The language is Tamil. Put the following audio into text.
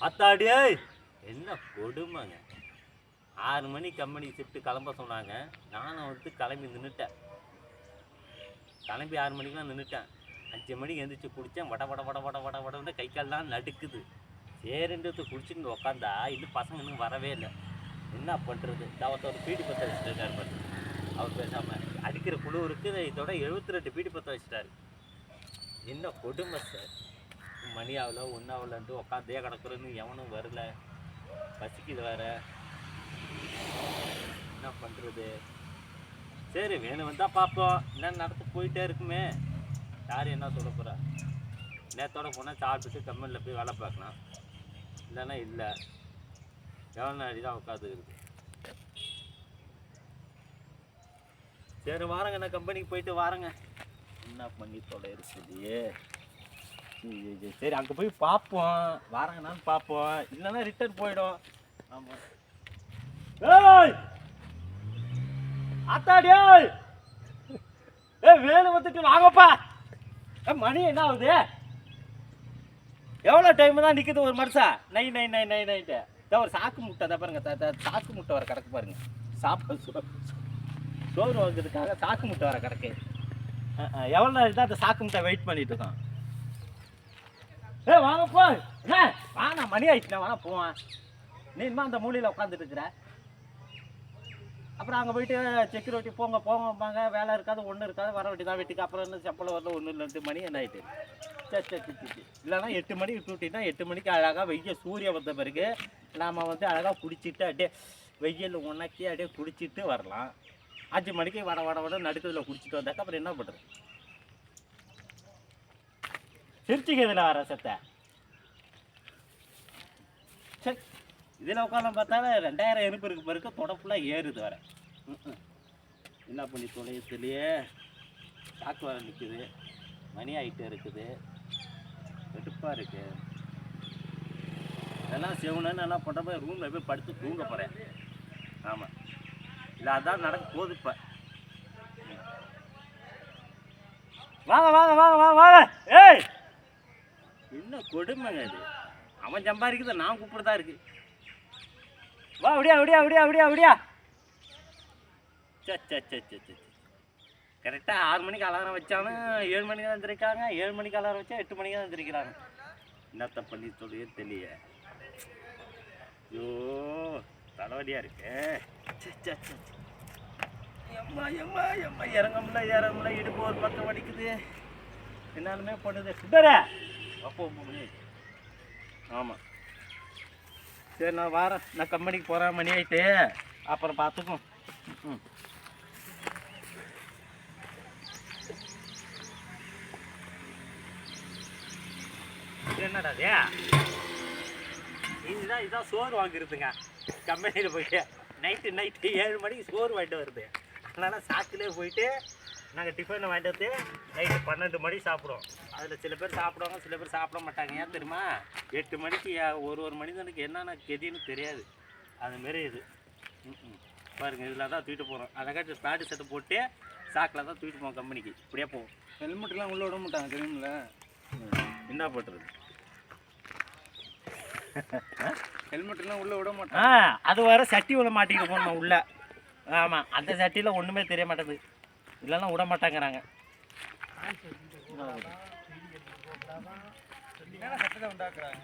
அத்தாடியே என்ன கொடுமைங்க. 6 மணி கம்பெனி ஷிஃப்ட்டு கிளம்ப சொன்னாங்க. நானும் வந்து கிளம்பி நின்றுட்டேன். கிளம்பி 6 மணிக்கெலாம் நின்றுட்டேன். 5 மணிக்கு எழுந்திரிச்சு குடித்தேன். வட வட வட வட வட வடன்னு கை கால்லாம் நடுக்குது. சரின்றது குடிச்சுட்டு உக்காந்தா இன்னும் பசங்க இன்னும் வரவே இல்லை. என்ன பண்ணுறது? ஒருத்தர் பீடி பற்ற வச்சுட்டு இருக்காரு. அவர் பேசாமல் அடிக்கிற குழு இருக்குது. இதோட 72 பீடி பற்ற வச்சுட்டாரு. என்ன கொடுமை சார். மணி ஆகல ஒன்றும் ஆகலன்ட்டு உக்காந்தே கிடக்குறேன்னு எவனும் வரல. பசிக்குது வேற. என்ன பண்ணுறது? சரி வேணும் வந்தால் பார்ப்போம். என்ன நடந்து போயிட்டே இருக்குமே. யார் என்ன சொல்ல போகிறா? நேரத்தோட போனால் சாப்பிட்டுட்டு கம்பெனியில் போய் வேலை பார்க்கலாம். இல்லைன்னா இல்லை. எவ்வளோ நாடி தான் உட்காந்துருக்கு. சரி வாரங்க, நான் கம்பெனிக்கு போயிட்டு வாரங்க. என்ன பண்ணி தொலை இருக்குது. சரி அங்கே போய் பார்ப்போம். வாரங்க நான் பார்ப்போம். இல்லைன்னா ரிட்டர்ன் போயிடும். ஆமாம். ஏய் அத்தாடியே வேலை வந்துட்டு வாங்கப்பா. மணி என்ன ஆகுது? எவ்வளோ டைம் தான் நிற்குது ஒரு மனுஷன்? நை நை நை நை நைட்டு ஒரு சாக்கு முட்டை தான் பாருங்க. சாக்கு முட்டை வர கிடக்கு பாருங்க. சாப்பிட சோறு வாங்குறதுக்காக சாக்கு முட்டை வர கிடக்கு. எவ்வளோ நேரம் தான் அந்த சாக்கு முட்டை வெயிட் பண்ணிட்டு இருக்கோம். வாங்கப்பா. என்ன வாங்க, மணி ஆயிடுச்சுண்ணா. வாங்க போவேன். நீ இனிமே அந்த மூலையில் உட்காந்துட்டு இருக்கிற. அப்புறம் அங்கே போயிட்டு செக்யூரிட்டி போங்க போங்கப்பாங்க. வேலை இருக்காது ஒன்றும் இருக்காது. வர வேண்டி தான் வீட்டுக்கு. அப்புறம் என்ன செப்பல் வரல ஒன்றும் இல்லை. 2 மணி என்ன ஆகிட்டு. சரி இல்லைன்னா 8 மணிக்கு டூட்டினா 8 மணிக்கு அழகாக வெய்ய சூரிய வந்த பிறகு நாம் வந்து அழகாக குடிச்சிட்டு அப்படியே வெயில் உணக்கி அப்படியே குடிச்சிட்டு வரலாம். 5 மணிக்கு வட வட வட நடுக்கிறதுல குடிச்சிட்டு வந்தாக்கா அப்புறம் என்ன பண்ணுறது? சிரிச்சிக்கிறதுல வர சத்தை. சரி இதில் உட்காந்து பார்த்தாலும் 2000 எறும்பு இருக்கு பிறகு தொடப்புலாம் ஏறுது வர. என்ன பண்ணி தொலையத்துலேயே சாக்கு வர நிற்குது. மணி ஆகிட்டே இருக்குது. வெடுப்பாக இருக்குது. இதெல்லாம் செவனன்னு என்ன பண்ணுற ரூமில் போய் படுத்து தூங்க போகிறேன். ஆமாம் இல்லை அதான் நடக்க போகுது இப்போ. வாங்க வாங்க வாங்க வாங்க வாங்க. ஏய் என்ன கொடுமைங்க இது. அவன் சம்பாதிக்கிறது நான் கூப்பிடுறதா இருக்கு. வா அப்படியா அப்படியா அப்படியா அப்படியா அப்படியா. சே கரெக்டாக 6 மணிக்கு அலாரம் வச்சாலும் 7 மணிக்கு தான் எழுந்திரிக்காங்க. 7 மணிக்கு அலாரம் வச்சா 8 மணிக்கு தான் எழுந்திரிக்கிறாங்க. என்னத்த பண்ணி சொல்லியே தெரியல. ஐயோ தலைவலியாக இருக்கு. எம்மா எம்மா எம்மா இறங்கம்ல இறங்கம்ல. இடுப்பு ஒரு பக்கம் வலிக்குது. என்னாலுமே பண்ணுது. சுத்தரே அப்போ ஆமாம். சரி நான் வரேன். நான் கம்பெனிக்கு போகிறேன். மணி ஆகிட்டு அப்புறம் பார்த்துப்போம். என்னடா இதுதான் சோறு வாங்கிருதுங்க. கம்பெனியில் போயிட்டு நைட்டு 7 மணிக்கு சோறு வாங்கிட்டு வருது. அதனால் சாக்கிலே போயிட்டு நாங்கள் டிஃபனை வாங்கிட்டு வந்து நைட்டு 12 மணிக்கு சாப்பிடுவோம். அதில் சில பேர் சாப்பிடுவாங்க, சில பேர் சாப்பிட மாட்டாங்க. ஏன் தெரியுமா? 8 மணிக்கு ஒரு மனிதனுக்கு என்னென்ன கெதின்னு தெரியாது. அதுமாரி இது பாருங்கள். இதில் தான் தூக்கிட்டு போகிறோம். அழகாக பேண்ட் சட்டை போட்டு சாக்கில் தான் தூக்கிட்டு போவோம் கம்பெனிக்கு. இப்படியே போவோம். ஹெல்மெட்லாம் உள்ளே விட மாட்டாங்க தெரியுமில்ல. என்ன பண்ணுறது? ஹெல்மெட்லாம் உள்ளே விட மாட்டாங்க. அது வர சட்டி உள்ள மாட்டிக்கிட்டு போகணும் உள்ள. ஆமாம் அந்த சட்டியில் ஒன்றுமே தெரிய மாட்டேது. இல்லைன்னா விட மாட்டாங்கிறாங்க. சட்டத்தை உண்டாக்குறாங்க.